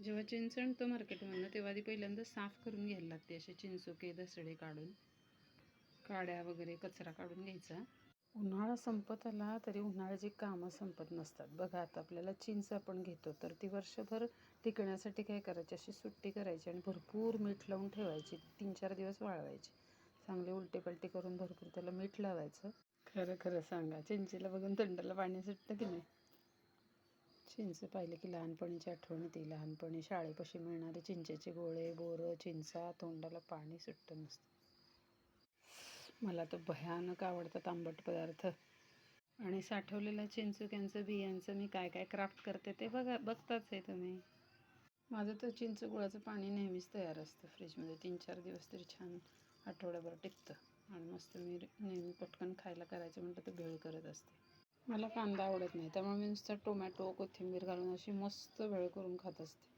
जेव्हा चिंच आणतो मार्केटमधनं तेव्हा आधी पहिल्यांदा साफ करून घ्यायला लागते. असे चिंचोके दसडे काढून, काड्या वगैरे कचरा काढून घ्यायचा. उन्हाळा संपत आला तरी उन्हाळ्याची कामं संपत नसतात. बघा आता आपल्याला चिंच आपण घेतो तर ती वर्षभर टिकण्यासाठी काय करायची, अशी सुट्टी करायची आणि भरपूर मीठ लावून ठेवायची. 3-4 दिवस वाळवायची. चांगले उलटी करून भरपूर त्याला मीठ लावायचं. खरं खरं सांगा, चिंचेला बघून तोंडाला पाणी सुटतं की नाही? चिंच पाहिले की लहानपणीची आठवण येते. लहानपणी शाळेपाशी मिळणारे चिंचेचे गोळे, बोरं, चिंचा, तोंडाला पाणी सुट्टं नसतं. मला तर भयानक आवडतात आंबट पदार्थ. आणि साठवलेल्या चिंचुक्यांचं बियांचं मी काय काय क्राफ्ट करते ते बघताच आहे तुम्ही. माझं तर चिंच गुळाचं पाणी नेहमीच तयार असतं फ्रीजमध्ये. 3-4 दिवस तरी छान आठवड्याभर टिकतं आणि मस्त मी नेहमी पटकन खायला करायचं म्हटलं तर भेळ करत असते. मला कांदा आवडत नाही त्यामुळे मी नुसतं टोमॅटो, कोथिंबीर घालून अशी मस्त भेळ करून खात असते.